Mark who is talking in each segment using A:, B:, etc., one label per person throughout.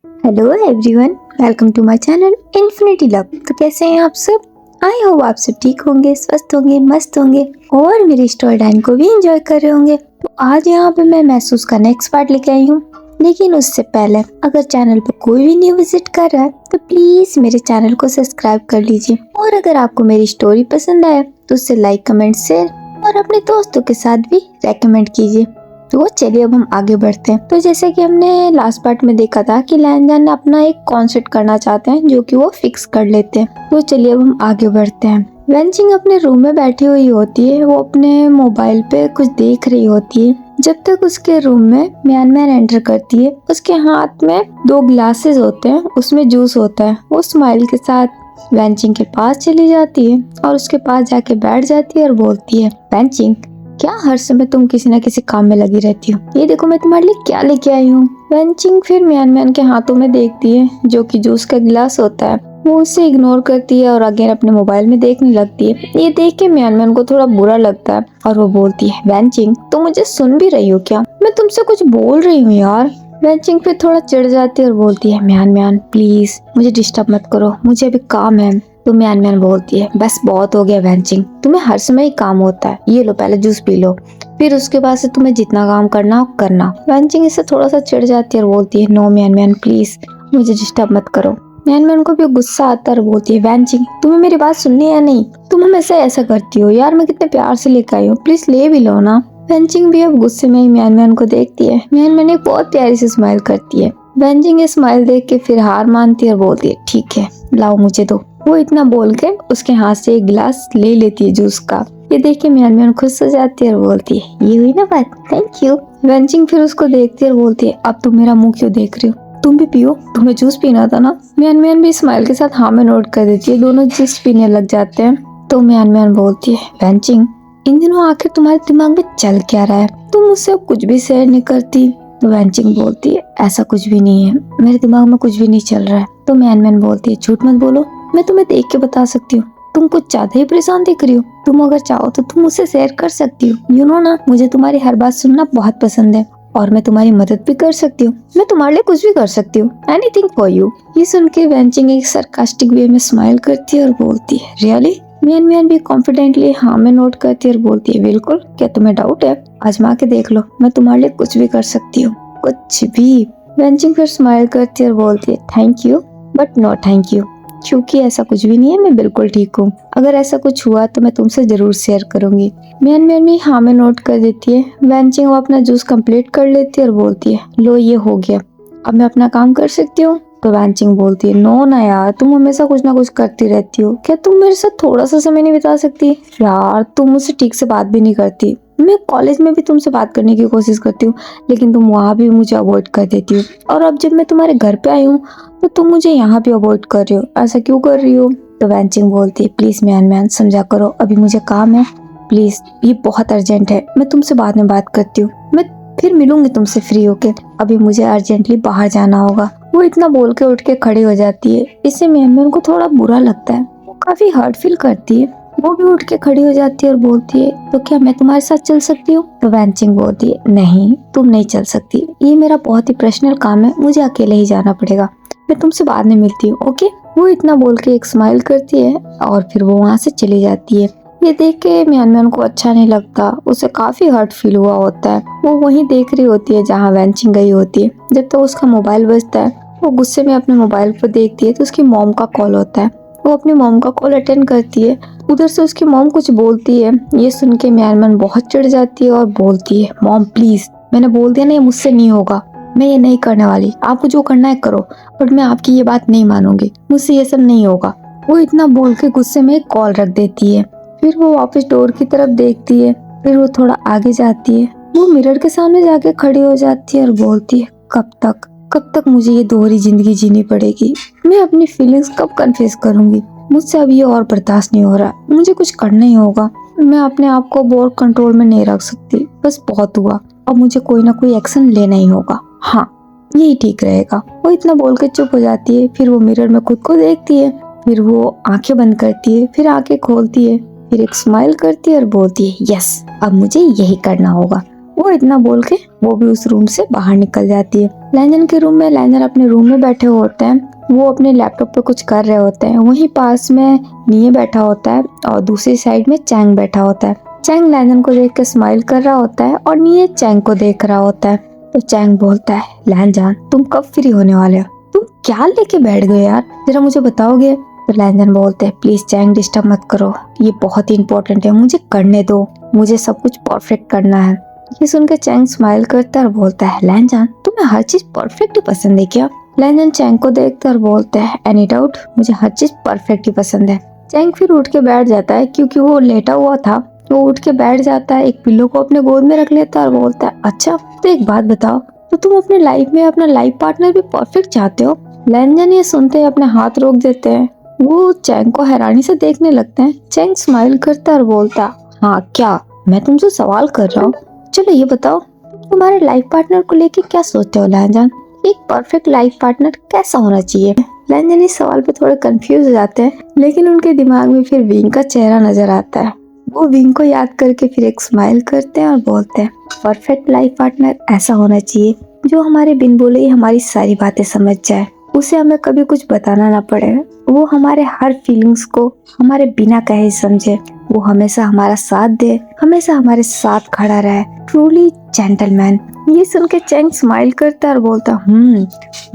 A: Hello everyone, welcome to my channel infinity love. तो कैसे हैं आप सब? आई होप आप सब ठीक होंगे, स्वस्थ होंगे, मस्त होंगे और मेरी स्टोरी टाइम को भी एंजॉय कर रहे होंगे। तो आज यहाँ पे मैं महसूस का नेक्स्ट पार्ट लेके आई हूँ। लेकिन उससे पहले अगर चैनल पर कोई भी न्यू विजिट कर रहा है तो प्लीज मेरे चैनल को सब्सक्राइब कर लीजिए। और अगर आपको मेरी स्टोरी पसंद आए तो उसे लाइक, कमेंट, शेयर और अपने दोस्तों के साथ भी रेकमेंड कीजिए। तो चलिए अब हम आगे बढ़ते हैं। तो जैसे कि हमने लास्ट पार्ट में देखा था कि लैनजान अपना एक कॉन्सर्ट करना चाहते हैं जो कि वो फिक्स कर लेते हैं। तो चलिए अब हम आगे बढ़ते हैं। वेंचिंग अपने रूम में बैठी हुई होती है, वो अपने मोबाइल पे कुछ देख रही होती है जब तक उसके रूम में म्यान मैन एंटर करती है। उसके हाथ में 2 ग्लासेस होते हैं, उसमें जूस होता है। वो स्माइल के साथ वेंचिंग के पास चली जाती है और उसके पास जाके बैठ जाती है और बोलती है, वेंचिंग क्या हर समय तुम किसी न किसी काम में लगी रहती हो? ये देखो मैं तुम्हारे लिए क्या लेके आई हूँ। वेंचिंग फिर म्यान मैन के हाथों में देखती है जो कि जूस का गिलास होता है। वो उसे इग्नोर करती है और अगेन अपने मोबाइल में देखने लगती है। ये देख के म्यान मैन को थोड़ा बुरा लगता है और वो बोलती है, वेंचिंग तुम मुझे सुन भी रही हो क्या? मैं तुमसे कुछ बोल रही हूँ यार। वेंचिंग फिर थोड़ा चिढ़ जाती है और बोलती है, म्यान मैन प्लीज मुझे डिस्टर्ब मत करो, मुझे अभी काम है। तो म्यान मैन बोलती है, बस बहुत हो गया वेंचिंग, तुम्हें हर समय ही काम होता है। ये लो पहले जूस पी लो, फिर उसके बाद से तुम्हें जितना काम करना हो करना। वेंचिंग इससे थोड़ा सा चिढ़ जाती है और बोलती है, नो म्यान मैन प्लीज मुझे डिस्टर्ब मत करो। म्यान मैन को भी गुस्सा आता है और बोलती है, वेंचिंग तुम्हें मेरी बात सुननी है नहीं? तुम हमेशा ऐसा करती हो यार, मैं कितने प्यार से लेकर आई हूँ, प्लीज ले भी लो ना। वेंचिंग भी अब गुस्से में ही म्यान मैन को देखती है। म्यान मैन एक बहुत प्यारी सी स्माइल करती है। वेंचिंग ये स्माइल देख के फिर हार मानती है और बोलती है, ठीक है लाओ मुझे दो। वो इतना बोल के उसके हाथ से एक गिलास ले लेती है जूस का। ये देख के म्यान मैन खुश हो जाती है और बोलती है, ये हुई ना बात, थैंक यू। वेंचिंग फिर उसको देखती है और बोलती है, अब तुम मेरा मुंह क्यों देख रही हो? तुम भी पियो, तुम्हें जूस पीना था ना। म्यान मैन भी स्माइल के साथ हाँ में नोट कर देती है। दोनों जूस पीने लग जाते हैं। तो म्यान मैन बोलती है, वेंचिंग इन दिनों आखिर तुम्हारे दिमाग में चल क्या रहा है? तुम मुझसे कुछ भी शेयर नहीं करती। तो वेंचिंग बोलती है, ऐसा कुछ भी नहीं है, मेरे दिमाग में कुछ भी नहीं चल रहा है। तो म्यान मैन बोलती है, झूठ मत बोलो, मैं तुम्हें देख के बता सकती हूँ, तुम कुछ ज्यादा ही परेशान दिख रही हो। तुम अगर चाहो तो तुम मुझसे शेयर कर सकती हो। यू नो ना, मुझे तुम्हारी हर बात सुनना बहुत पसंद है और मैं तुम्हारी मदद भी कर सकती हूँ। मैं तुम्हारे लिए कुछ भी कर सकती हूँ, एनीथिंग फॉर यू। ये सुन के वेंचिंग एक सरकास्टिक वे में स्माइल करती है और बोलती है, रियली? म्यान मैन भी कॉन्फिडेंटली हाँ में नोट करती है और बोलती है, बिल्कुल, क्या तुम्हें डाउट है? आजमा के देख लो, मैं तुम्हारे लिए कुछ भी कर सकती हूँ, कुछ भी। वेंचिंग फिर स्माइल करती है और बोलती है, thank you but no thank you, क्योंकि ऐसा कुछ भी नहीं है, मैं बिल्कुल ठीक हूँ। अगर ऐसा कुछ हुआ तो मैं तुमसे जरूर शेयर करूंगी। म्यान मैन भी हाँ में नोट कर देती है। वेंचिंग वो अपना जूस कंप्लीट कर लेती है और बोलती है, लो ये हो गया, अब मैं अपना काम कर सकती हूँ। तो वेंचिंग बोलती है, नो ना यार, तुम हमेशा कुछ ना कुछ करती रहती हो, क्या तुम मेरे साथ थोड़ा सा समय नहीं बिता सकती? यार तुम मुझसे ठीक से बात भी नहीं करती। मैं कॉलेज में भी तुमसे बात करने की कोशिश करती हूँ लेकिन तुम वहाँ भी मुझे अवॉइड कर देती हो, और अब जब मैं तुम्हारे घर पे आई हूँ तो तुम मुझे यहाँ भी अवॉइड कर रही हो। ऐसा क्यों कर रही हो? तो वेंचिंग बोलती है, प्लीज म्यान मैन समझा करो, अभी मुझे काम है, प्लीज ये बहुत अर्जेंट है, मैं तुमसे बाद में बात करती हूँ, मैं फिर मिलूंगी तुमसे फ्री होके, अभी मुझे अर्जेंटली बाहर जाना होगा। वो इतना बोल के उठ के खड़ी हो जाती है। इससे म्यान मैन को थोड़ा बुरा लगता है, वो काफी हर्ट फील करती है। वो भी उठ के खड़ी हो जाती है और बोलती है, तो क्या मैं तुम्हारे साथ चल सकती हूँ? तो वेंचिंग बोलती है, नहीं तुम नहीं चल सकती, ये मेरा बहुत ही पर्सनल काम है, मुझे अकेले ही जाना पड़ेगा, मैं तुमसे बाद में मिलती हूँ, ओके? वो इतना बोल के एक स्माइल करती है और फिर वो वहाँ से चली जाती है। ये देख के म्यान मैन को अच्छा नहीं लगता, उसे काफी हर्ट फील हुआ होता है। वो वहीं देख रही होती है जहाँ वेंचिंग गई होती है। जब तक उसका मोबाइल बजता है वो गुस्से में अपने मोबाइल पर देखती है तो उसकी मॉम का कॉल होता है। वो अपनी मॉम का कॉल अटेंड करती है। उधर से उसकी मॉम कुछ बोलती है। ये सुन के म्यान मैन बहुत चिढ़ जाती है और बोलती है, मॉम प्लीज, मैंने बोल दिया ना ये मुझसे नहीं होगा, मैं ये नहीं करने वाली, आपको जो करना है करो, बट मैं आपकी ये बात नहीं मानूंगी, मुझसे ये सब नहीं होगा। वो इतना बोल के गुस्से में एक कॉल रख देती है। फिर वो वापस डोर की तरफ देखती है। फिर वो थोड़ा आगे जाती है। वो मिरर के सामने जाके खड़ी हो जाती है और बोलती है, कब तक मुझे ये दोहरी जिंदगी जीनी पड़ेगी? मैं अपनी फीलिंग्स कब कन्फेस करूंगी? मुझसे अब ये और बर्दाश्त नहीं हो रहा, मुझे कुछ करना ही होगा। मैं अपने आप को और कंट्रोल में नहीं रख सकती, बस बहुत हुआ, अब मुझे कोई ना कोई एक्शन लेना ही होगा। हाँ यही ठीक रहेगा। वो इतना बोल के चुप हो जाती है। फिर वो मिरर में खुद को देखती है। फिर वो आंखें बंद करती है, फिर आंखें खोलती है, फिर एक स्माइल करती है और बोलती है, यस अब मुझे यही करना होगा। वो इतना बोल के वो भी उस रूम से बाहर निकल जाती है। लैंजन के रूम में लैंजन अपने रूम में बैठे होते हैं, वो अपने लैपटॉप पे कुछ कर रहे होते हैं। वहीं पास में निये बैठा होता है और दूसरी साइड में चैंग बैठा होता है। चैंग लैंजन को देख के स्माइल कर रहा होता है और निये चैंग को देख रहा होता है। तो चैंग बोलता है, लैंजन तुम कब फ्री होने वाले हो? तुम क्या लेके बैठ गए यार, जरा मुझे बताओगे? तो लैंजन बोलते हैं, प्लीज चैंग डिस्टर्ब मत करो, ये बहुत ही इंपॉर्टेंट है, मुझे करने दो, मुझे सब कुछ परफेक्ट करना है। ये सुनकर चैंग स्माइल करता है और बोलता है, लैंजन तुम्हें हर चीज परफेक्ट ही पसंद है क्या? लैंजन चैंग को देखता है और बोलता है, एनी डाउट, मुझे हर चीज परफेक्ट ही पसंद है। चैंग फिर उठ के बैठ जाता है, क्योंकि वो लेटा हुआ था। वो उठ के बैठ जाता है, एक पिल्लो को अपने गोद में रख लेता है और बोलता है, अच्छा तो एक बात बताओ, तो तुम अपने लाइफ में अपना लाइफ पार्टनर भी परफेक्ट चाहते हो? लैंजन ये सुनते ही अपने हाथ रोक देते हैं। वो चैंग को हैरानी से देखने लगते हैं। चैंग स्माइल करता है और बोलता, हाँ क्या, मैं तुमसे सवाल कर रहा हूँ, चलो ये बताओ तुम्हारे लाइफ पार्टनर को लेके क्या सोचते हो लैंजन? एक परफेक्ट लाइफ पार्टनर कैसा होना चाहिए? लैंजन इस सवाल पे थोड़े कंफ्यूज हो जाते हैं, लेकिन उनके दिमाग में फिर विंग का चेहरा नजर आता है। वो विंग को याद करके फिर एक स्माइल करते हैं और बोलते हैं, परफेक्ट लाइफ पार्टनर ऐसा होना चाहिए जो हमारे बिन बोले ही हमारी सारी बातें समझ जाए, उसे हमें कभी कुछ बताना ना पड़े, वो हमारे हर फीलिंग्स को हमारे बिना कहे समझे, वो हमेशा हमारा साथ दे, हमेशा हमारे साथ खड़ा रहे, ट्रूली जेंटलमैन। ये सुन के चैंग स्माइल करता है और बोलता,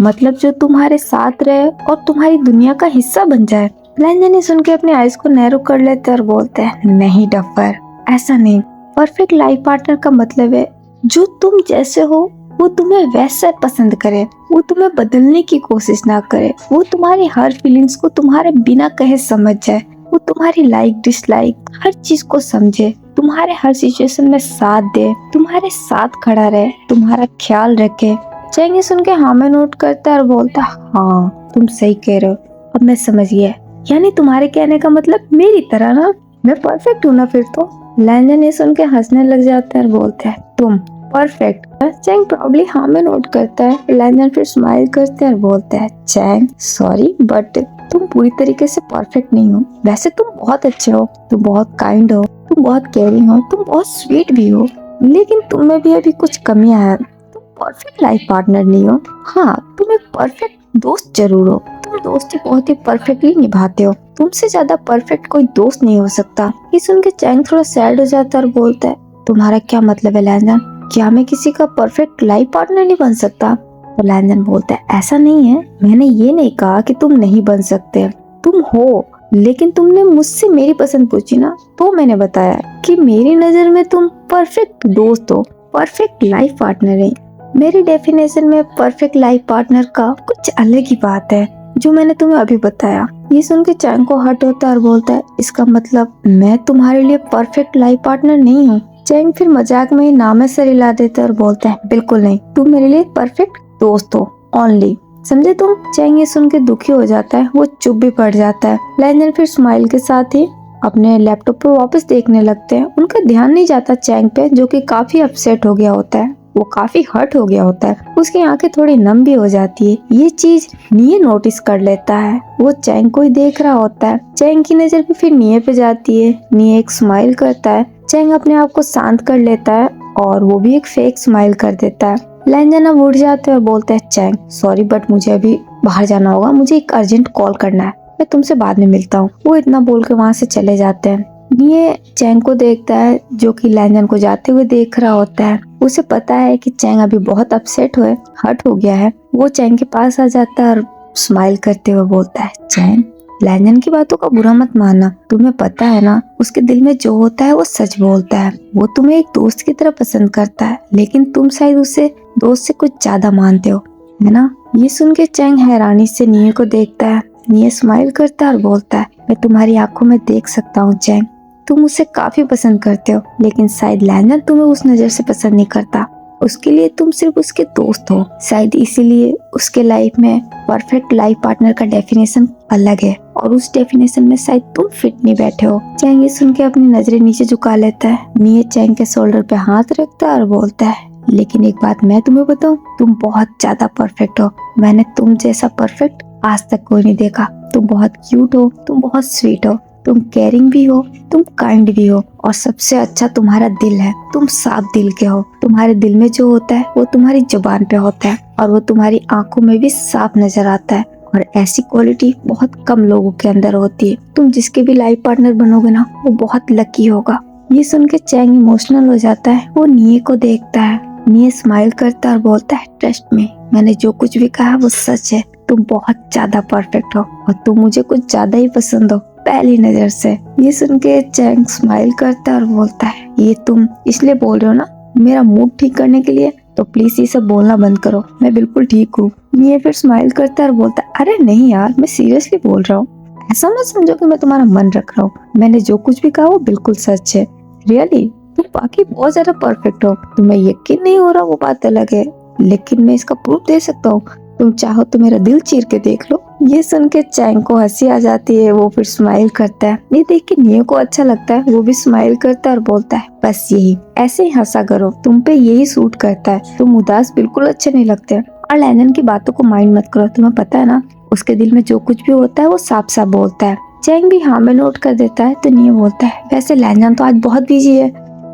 A: मतलब जो तुम्हारे साथ रहे और तुम्हारी दुनिया का हिस्सा बन जाए। लैंजन ये सुन के अपने आइज को नैरो कर लेते और बोलते हैं, नहीं डफर, ऐसा नहीं। परफेक्ट लाइफ पार्टनर का मतलब है जो तुम जैसे हो वो तुम्हें वैसा पसंद करे, वो तुम्हें बदलने की कोशिश ना करे, वो तुम्हारी हर फीलिंग्स को तुम्हारे बिना कहे समझ जाए, वो तुम्हारी लाइक डिसलाइक हर चीज को समझे, तुम्हारे हर सिचुएशन में साथ दे, तुम्हारे साथ खड़ा रहे, तुम्हारा ख्याल रखे। चैंग ये सुन के हाँ में नोट करता है और बोलता, हाँ तुम सही कह रहे हो, अब मैं समझ गया, यानी तुम्हारे कहने का मतलब मेरी तरह ना, मैं परफेक्ट हूँ ना फिर तो? लैंजन ये सुन के हंसने लग जाता है और बोलता है, तुम परफेक्ट? चैंग प्रॉब्ली हाँ में नोट करता है। लैंजन फिर स्माइल करते हैं और बोलता है, चैंग सॉरी बट तुम पूरी तरीके से परफेक्ट नहीं हो। वैसे तुम बहुत अच्छे हो, तुम बहुत काइंड हो, तुम बहुत केयरिंग हो, तुम बहुत स्वीट भी हो, लेकिन तुम में भी अभी कुछ कमियां हैं। तुम परफेक्ट लाइफ पार्टनर नहीं हो। हाँ तुम एक परफेक्ट दोस्त जरूर हो, तुम दोस्ती बहुत ही परफेक्टली निभाते हो, तुमसे ज्यादा परफेक्ट कोई दोस्त नहीं हो सकता। ये सुन के चैंग थोड़ा सैड हो जाता है और बोलता है, तुम्हारा क्या मतलब है लैंजन, क्या मैं किसी का परफेक्ट लाइफ पार्टनर नहीं बन सकता? तो लैंजन बोलता है, ऐसा नहीं है, मैंने ये नहीं कहा कि तुम नहीं बन सकते, तुम हो, लेकिन तुमने मुझसे मेरी पसंद पूछी ना, तो मैंने बताया कि मेरी नजर में तुम परफेक्ट दोस्त हो, परफेक्ट लाइफ पार्टनर है। मेरी डेफिनेशन में परफेक्ट लाइफ पार्टनर का कुछ अलग ही बात है जो मैंने तुम्हें अभी बताया। ये सुन के चैंग को हर्ट होता है और बोलता है, इसका मतलब मैं तुम्हारे लिए परफेक्ट लाइफ पार्टनर नहीं हूँ? चैंग फिर मजाक में ही नाम सर हिला देता है और बोलता है, बिल्कुल नहीं, तुम मेरे लिए परफेक्ट दोस्त हो, ओनली, समझे तुम? चैंग ये सुन के दुखी हो जाता है, वो चुप भी पड़ जाता है। लैंजन फिर स्माइल के साथ ही अपने लैपटॉप पर वापस देखने लगते हैं। उनका ध्यान नहीं जाता चैंग पे, जो कि काफी अपसेट हो गया होता है, वो काफी हर्ट हो गया होता है, उसकी आंखें थोड़ी नम भी हो जाती है। ये चीज निये नोटिस कर लेता है, वो चैंग को ही देख रहा होता है। चैंग की नजर भी फिर निये पे जाती है। निये एक स्माइल करता है। चैंग अपने आप को शांत कर लेता है और वो भी एक फेक स्माइल कर देता है। लैंजन अब उठ जाते हैं और बोलते हैं, चैंग सॉरी बट मुझे अभी बाहर जाना होगा, मुझे एक अर्जेंट कॉल करना है, मैं तुमसे बाद में मिलता हूँ। वो इतना बोल के वहाँ से चले जाते हैं। ये चैंग को देखता है, जो कि लैंजन को जाते हुए देख रहा होता है। उसे पता है कि चैंग अभी बहुत अपसेट हुए, हर्ट हो गया है। वो चैंग के पास आ जाता है और स्माइल करते हुए बोलता है, चैंग लैंजन की बातों का बुरा मत मानना, तुम्हें पता है ना उसके दिल में जो होता है वो सच बोलता है। वो तुम्हें एक दोस्त की तरह पसंद करता है, लेकिन तुम शायद उसे दोस्त से कुछ ज्यादा मानते हो, है ना? ये सुन के चैंग हैरानी से निये को देखता है। निये स्माइल करता है और बोलता है, मैं तुम्हारी आंखों में देख सकता हूँ चैंग, तुम उसे काफी पसंद करते हो, लेकिन शायद लैंजन तुम्हें उस नजर से पसंद नहीं करता। उसके लिए तुम सिर्फ उसके दोस्त हो, शायद इसीलिए उसके लाइफ में परफेक्ट लाइफ पार्टनर का डेफिनेशन अलग है और उस डेफिनेशन में शायद तुम फिट नहीं बैठे हो। चैंग ये सुन के अपनी नजरें नीचे झुका लेता है। निये चैंग के शोल्डर पे हाथ रखता है और बोलता है, लेकिन एक बात मैं तुम्हें बताऊं, तुम बहुत ज्यादा परफेक्ट हो, मैंने तुम जैसा परफेक्ट आज तक कोई नहीं देखा। तुम बहुत क्यूट हो, तुम बहुत स्वीट हो, तुम केयरिंग भी हो, तुम काइंड भी हो, और सबसे अच्छा तुम्हारा दिल है। तुम साफ दिल के हो। तुम्हारे दिल में जो होता है वो तुम्हारी जुबान पे होता है और वो तुम्हारी आंखों में भी साफ नजर आता है। और ऐसी क्वालिटी बहुत कम लोगों के अंदर होती है। तुम जिसके भी लाइफ पार्टनर बनोगे ना, वो बहुत लकी होगा। ये सुन के चैंग इमोशनल हो जाता है। वो निये को देखता है। निये स्माइल करता है और बोलता है, ट्रस्ट मी, मैंने जो कुछ भी कहा वो सच है। तुम बहुत ज्यादा परफेक्ट हो और तुम मुझे कुछ ज्यादा ही पसंद हो पहली नजर से। ये सुन के चैंग स्माइल करता है और बोलता है, ये तुम इसलिए बोल रहे हो ना मेरा मूड ठीक करने के लिए? तो प्लीज ये सब बोलना बंद करो, मैं बिल्कुल ठीक हूँ। ये फिर स्माइल करता है और बोलता है, अरे नहीं यार, मैं सीरियसली बोल रहा हूँ। ऐसा मत समझो कि मैं तुम्हारा मन रख रहा हूँ। मैंने जो कुछ भी कहा वो बिल्कुल सच है। रियली तुम बाकी बहुत ज्यादा परफेक्ट हो। तुम्हें यकीन नहीं हो रहा वो बात अलग है, लेकिन मैं इसका प्रूफ दे सकता हूँ। तुम चाहो तो मेरा दिल चीर के देख लो। ये सुन के चैंग को हंसी आ जाती है। वो फिर स्माइल करता है। ये देख के नियो को अच्छा लगता है। वो भी स्माइल करता है और बोलता है, बस यही, ऐसे ही हंसा करो, तुम पे यही सूट करता है। तुम उदास बिल्कुल अच्छे नहीं लगते। और लैंजन की बातों को माइंड मत करो, तुम्हें पता है ना उसके दिल में जो कुछ भी होता है वो साफ साफ बोलता है। चैंग भी हाँ में नोट कर देता है। तो नियो बोलता है, वैसे लैंजन तो आज बहुत बिजी है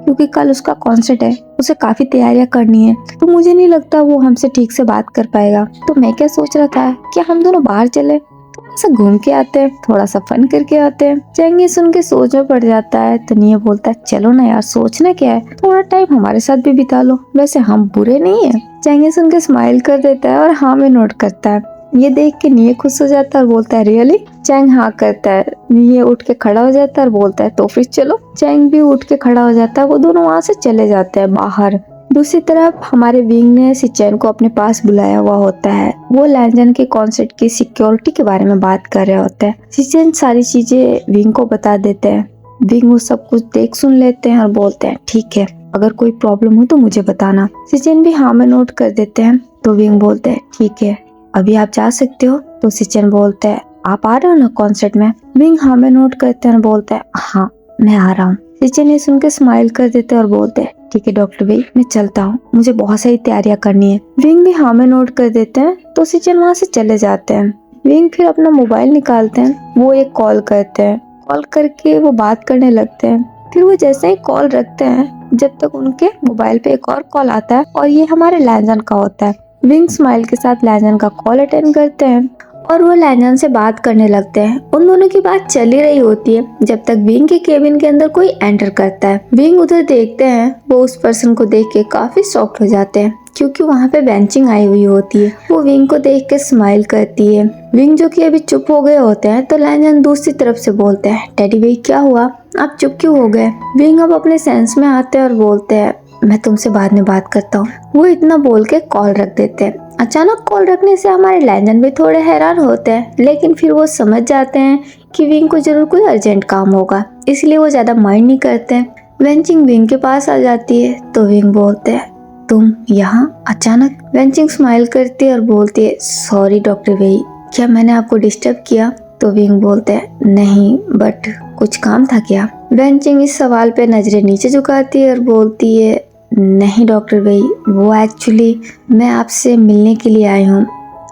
A: क्योंकि कल उसका कॉन्सर्ट है, उसे काफी तैयारियां करनी है, तो मुझे नहीं लगता वो हमसे ठीक से बात कर पाएगा। तो मैं क्या सोच रहा था कि हम दोनों बाहर चले, थोड़ा सा घूम के आते हैं, थोड़ा सा फन करके आते हैं। चैंग ये सुन के सोच में पड़ जाता है। तो नियो बोलता है, चलो ना यार, सोचना क्या है, थोड़ा टाइम हमारे साथ भी बिता लो, वैसे हम बुरे नहीं है। चैंग ये सुन के स्माइल कर देता है और हाँ में नोट करता है। ये देख के निये खुश हो जाता है और बोलता है, रियली? चैंग हाँ करता है। निये उठ के खड़ा हो जाता है और बोलता है, तो फिर चलो। चैंग भी उठ के खड़ा हो जाता है। वो दोनों वहाँ से चले जाते हैं बाहर। दूसरी तरफ हमारे विंग ने सिचेन को अपने पास बुलाया हुआ होता है। वो लैंजन के कॉन्सर्ट की सिक्योरिटी के बारे में बात कर रहे होते हैं। सिचेन सारी चीजें विंग को बता देते हैं। विंग वो सब कुछ देख सुन लेते हैं और बोलते हैं, ठीक है, अगर कोई प्रॉब्लम हो तो मुझे बताना। सिचेन भी हाँ में नोट कर देते हैं। तो विंग बोलते हैं, ठीक है, अभी आप जा सकते हो। तो सिचेन बोलते हैं, आप आ रहे हो ना कॉन्सर्ट में? विंग हाँ में नोट करते हैं और बोलते हैं, हाँ मैं आ रहा हूँ। सिचेन ये सुन के स्माइल कर देते हैं और बोलते हैं, ठीक है डॉक्टर भाई, मैं चलता हूँ, मुझे बहुत सारी तैयारियां करनी है। विंग भी हाँ में नोट कर देते हैं। तो सिचेन वहाँ से चले जाते हैं। विंग फिर अपना मोबाइल निकालते हैं। वो एक कॉल करते हैं। कॉल करके वो बात करने लगते हैं। फिर वो जैसे ही कॉल रखते हैं, जब तक उनके मोबाइल पे एक और कॉल आता है और ये हमारे लैंजन का होता है। विंग स्माइल के साथ लैंजन का कॉल अटेंड करते हैं और वो लैंजन से बात करने लगते हैं। उन दोनों की बात चल ही रही होती है जब तक विंग के केबिन के अंदर कोई एंटर करता है। विंग उधर देखते हैं। वो उस पर्सन को देख के काफी शॉक्ड हो जाते हैं क्योंकि वहाँ पे बेंचिंग आई हुई होती है। वो विंग को देख के स्माइल करती है। विंग जो कि अभी चुप हो गए होते हैं। तो लैंजन दूसरी तरफ से बोलते हैं, टेडी भाई क्या हुआ, आप चुप क्यों हो गए? विंग अब अपने सेंस में आते हैं और बोलते हैं, मैं तुमसे बाद में बात करता हूँ। वो इतना बोल के कॉल रख देते हैं। अचानक कॉल रखने से हमारे लैंजन भी थोड़े हैरान होते हैं, लेकिन फिर वो समझ जाते हैं कि विंग को जरूर कोई अर्जेंट काम होगा, इसलिए वो ज्यादा माइंड नहीं करते हैं। वेंचिंग विंग के पास आ जाती है। तो विंग बोलते हैं, तुम यहाँ अचानक? वेंचिंग स्माइल करती है और बोलती है, सॉरी डॉक्टर भाई, क्या मैंने आपको डिस्टर्ब किया? तो विंग बोलते हैं, नहीं, बट कुछ काम था क्या? वेंचिंग इस सवाल पे नजरें नीचे झुकाती है और बोलती है, नहीं डॉक्टर भाई, वो एक्चुअली मैं आपसे मिलने के लिए आई हूँ।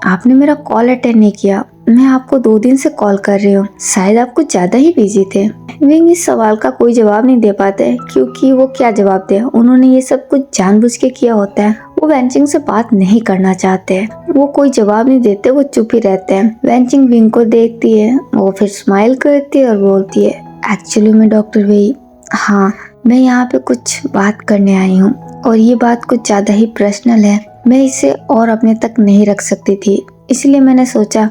A: आपने मेरा कॉल अटेंड नहीं किया। मैं आपको 2 दिन से कॉल कर रही हूँ, शायद आप कुछ ज्यादा ही बिजी थे। विंग इस सवाल का कोई जवाब नहीं दे पाते क्योंकि वो क्या जवाब दे, उन्होंने ये सब कुछ जानबूझ के किया होता है। वो वेंचिंग से बात नहीं करना चाहते। वो कोई जवाब नहीं देते, वो चुप ही रहते हैं। वेंचिंग विंग को देखती है। वो फिर स्माइल करती है और बोलती है, एक्चुअली में डॉक्टर भाई, हाँ, मैं यहाँ पे कुछ बात करने आई हूँ और ये बात कुछ ज्यादा ही पर्सनल है। मैं इसे और अपने तक नहीं रख सकती थी, इसलिए मैंने सोचा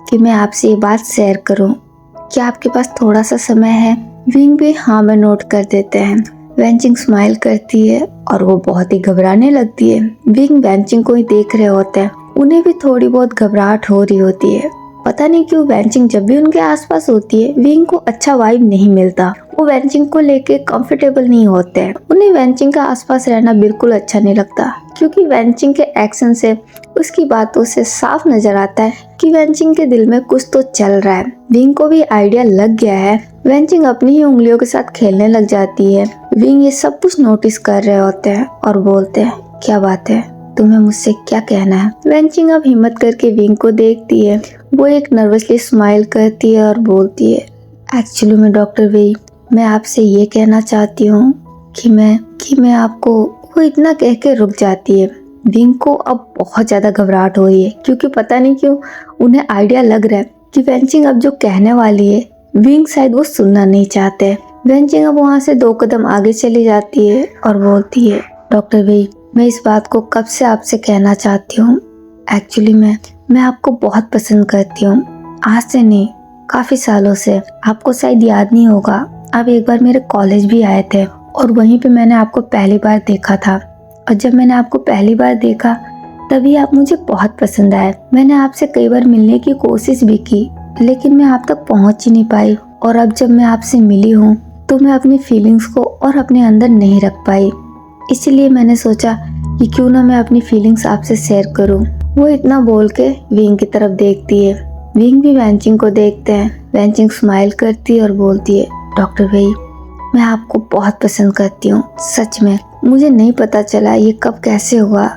A: कि मैं आपसे ये बात शेयर करूँ। क्या आपके पास थोड़ा सा समय है? विंग भी हाँ में नोट कर देते हैं। वेंचिंग स्माइल करती है और वो बहुत ही घबराने लगती है। विंग वेंचिंग को ही देख रहे होते हैं। उन्हें भी थोड़ी बहुत घबराहट हो रही होती है। पता नहीं क्यों वेंचिंग जब भी उनके आसपास होती है, विंग को अच्छा वाइब नहीं मिलता। वो वेंचिंग को लेके कंफर्टेबल नहीं होते हैं। उन्हें वेंचिंग का आसपास रहना बिल्कुल अच्छा नहीं लगता क्योंकि वेंचिंग के एक्शन से, उसकी बातों से साफ नजर आता है कि वेंचिंग के दिल में कुछ तो चल रहा है। विंग को भी आइडिया लग गया है। वेंचिंग अपनी ही उंगलियों के साथ खेलने लग जाती है। विंग ये सब कुछ नोटिस कर रहे होते हैं और बोलते हैं, क्या बात है, तुम्हें मुझसे क्या कहना है? वेंचिंग अब हिम्मत करके विंग को देखती है। वो एक नर्वसली स्माइल करती है और बोलती है, एक्चुअली में डॉक्टर भाई, मैं आपसे ये कहना चाहती हूँ कि मैं आपको, वो इतना कह के रुक जाती है। विंग को अब बहुत ज़्यादा घबराहट हो रही है, क्योंकि पता नहीं क्यों उन्हें आइडिया लग रहा है कि वेंचिंग अब जो कहने वाली है विंग शायद वो सुनना नहीं चाहते। वेंचिंग अब वहाँ से 2 कदम आगे चली जाती है और बोलती है, डॉक्टर वेई, मैं इस बात को कब से आपसे कहना चाहती हूँ। एक्चुअली मैं आपको बहुत पसंद करती हूँ। आज से नहीं, काफ़ी सालों से। आपको शायद याद नहीं होगा, आप एक बार मेरे कॉलेज भी आए थे और वहीं पे मैंने आपको पहली बार देखा था। और जब मैंने आपको पहली बार देखा तभी आप मुझे बहुत पसंद आए। मैंने आपसे कई बार मिलने की कोशिश भी की, लेकिन मैं आप तक पहुंच ही नहीं पाई। और अब जब मैं आपसे मिली हूँ तो मैं अपनी फीलिंग्स को और अपने अंदर नहीं रख पाई। इसलिए मैंने सोचा कि क्यों ना मैं अपनी फीलिंग्स आपसे शेयर करूं। वो इतना बोल के विंग की तरफ देखती है। विंग भी वेंचिंग को देखते हैं। वेंचिंग स्माइल करती है और बोलती है, डॉक्टर वेई, मैं आपको बहुत पसंद करती हूँ। सच में मुझे नहीं पता चला ये कब कैसे हुआ,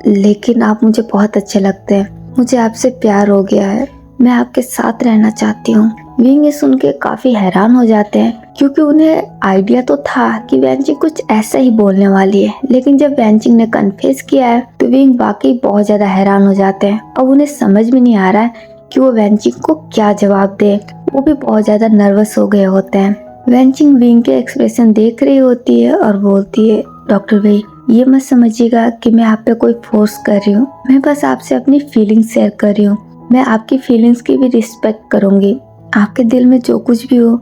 A: लेकिन आप मुझे बहुत अच्छे लगते हैं। मुझे आपसे प्यार हो गया है। मैं आपके साथ रहना चाहती हूँ। विंग ये सुन के काफी हैरान हो जाते हैं, क्योंकि उन्हें आइडिया तो था कि वेंचिंग कुछ ऐसा ही बोलने वाली है, लेकिन जब वेंचिंग ने कन्फेस किया है तो विंग वाकई बहुत ज्यादा हैरान हो जाते हैं। अब उन्हें समझ में नहीं आ रहा है कि वो वेंचिंग को क्या जवाब दे। वो भी बहुत ज्यादा नर्वस हो गए होते हैं। वेंचिंग विंग के एक्सप्रेशन देख रही होती है और बोलती है, डॉक्टर वेई, ये मत समझिएगा कि मैं आप पे कोई फोर्स कर रही हूँ। मैं बस आपसे अपनी फीलिंग्स शेयर कर रही हूँ। मैं आपकी फीलिंग्स की भी रिस्पेक्ट करूंगी। आपके दिल में जो कुछ भी हो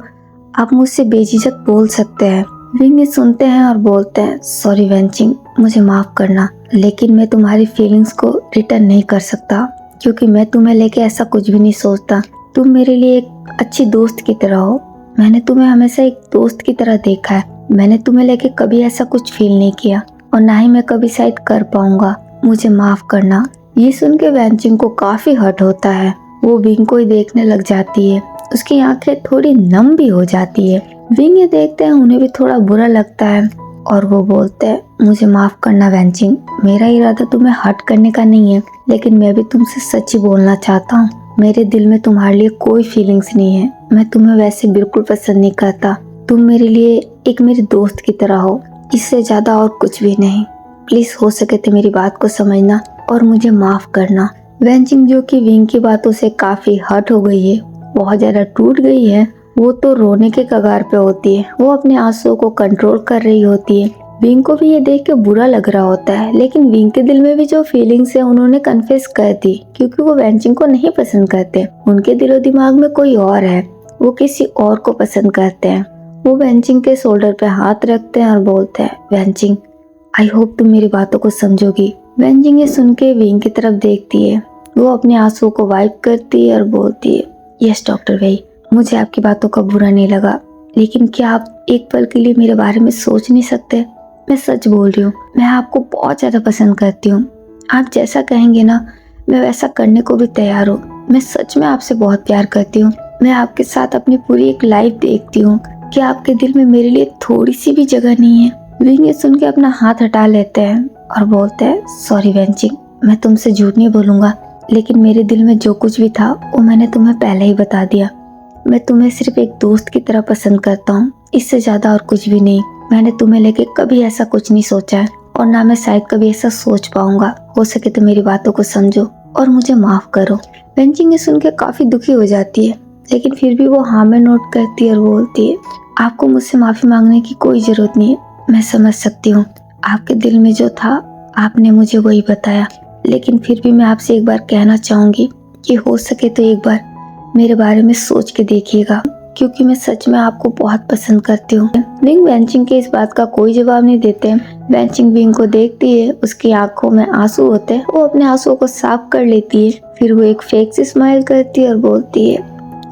A: आप मुझसे बेझिझक बोल सकते हैं। विंग ये सुनते हैं और बोलते हैं, सॉरी वेंचिंग, मुझे माफ करना, लेकिन मैं तुम्हारी फीलिंग्स को रिटर्न नहीं कर सकता, क्योंकि मैं तुम्हें लेके ऐसा कुछ भी नहीं सोचता। तुम मेरे लिए एक अच्छी दोस्त की तरह हो। मैंने तुम्हें हमेशा एक दोस्त की तरह देखा है। मैंने तुम्हें लेके कभी ऐसा कुछ फील नहीं किया और ना ही मैं कभी शायद कर पाऊंगा। मुझे माफ करना। ये सुन के वेंचिंग को काफी हर्ट होता है। वो विंग को ही देखने लग जाती है। उसकी आंखें थोड़ी नम भी हो जाती है। विंग ये देखते हैं, उन्हें भी थोड़ा बुरा लगता है और वो बोलते हैं, मुझे माफ करना वेंचिंग, मेरा इरादा तुम्हें हर्ट करने का नहीं है, लेकिन मैं भी तुमसे सच ही बोलना चाहता हूँ। मेरे दिल में तुम्हारे लिए कोई फीलिंग्स नहीं है। मैं तुम्हें वैसे बिल्कुल पसंद नहीं करता। तुम मेरे लिए एक मेरी दोस्त की तरह हो, इससे ज्यादा और कुछ भी नहीं। प्लीज हो सके तो मेरी बात को समझना और मुझे माफ करना। वेंचिंग, जो कि विंग की बातों से काफी हर्ट हो गई है, बहुत ज्यादा टूट गई है, वो तो रोने के कगार पे होती है। वो अपने आंसुओं को कंट्रोल कर रही होती है। विंग को भी ये देख के बुरा लग रहा होता है, लेकिन विंग के दिल में भी जो फीलिंग्स है उन्होंने कन्फेस कर दी, क्योंकि वो वेंचिंग को नहीं पसंद करते। उनके दिलो दिमाग में कोई और है, वो किसी और को पसंद करते हैं। वो वेंचिंग के शोल्डर पे हाथ रखते हैं और बोलते हैं, वेंचिंग, आई होप तुम मेरी बातों को समझोगी। वेंचिंग ये सुन के विंग की तरफ देखती है। वो अपने आंसुओं को वाइप करती है और बोलती है, यस डॉक्टर वेई, मुझे आपकी बातों का बुरा नहीं लगा, लेकिन क्या आप एक पल के लिए मेरे बारे में सोच नहीं सकते? मैं सच बोल रही हूँ, मैं आपको बहुत ज्यादा पसंद करती हूँ। आप जैसा कहेंगे ना, मैं वैसा करने को भी तैयार हूँ। मैं सच में आपसे बहुत प्यार करती हूँ। मैं आपके साथ अपनी पूरी एक लाइफ देखती हूँ। क्या आपके दिल में मेरे लिए थोड़ी सी भी जगह नहीं है? विंग ये सुन के अपना हाथ हटा लेते हैं और बोलते हैं, सॉरी वेंचिंग, मैं तुमसे झूठ नहीं बोलूंगा, लेकिन मेरे दिल में जो कुछ भी था वो मैंने तुम्हें पहले ही बता दिया। मैं तुम्हें सिर्फ एक दोस्त की तरह पसंद करता हूँ, इससे ज्यादा और कुछ भी नहीं। मैंने तुम्हें लेके कभी ऐसा कुछ नहीं सोचा है और ना मैं शायद कभी ऐसा सोच पाऊंगा। हो सके तो मेरी बातों को समझो और मुझे माफ करो। वेंचिंग ये सुन के काफी दुखी हो जाती है, लेकिन फिर भी वो हाँ में नोट करती है और बोलती है, आपको मुझसे माफी मांगने की कोई जरूरत नहीं है। मैं समझ सकती हूँ आपके दिल में जो था, आपने मुझे वही बताया, लेकिन फिर भी मैं आपसे एक बार कहना चाहूंगी कि हो सके तो एक बार मेरे बारे में सोच के देखिएगा, क्योंकि मैं सच में आपको बहुत पसंद करती हूँ। विंग वेंचिंग के इस बात का कोई जवाब नहीं देते। वेंचिंग विंग को देखती है, उसकी आंखों में आंसू होते हैं। वो अपने आंसुओं को साफ कर लेती है, फिर वो एक फेक सी स्माइल करती है और बोलती है,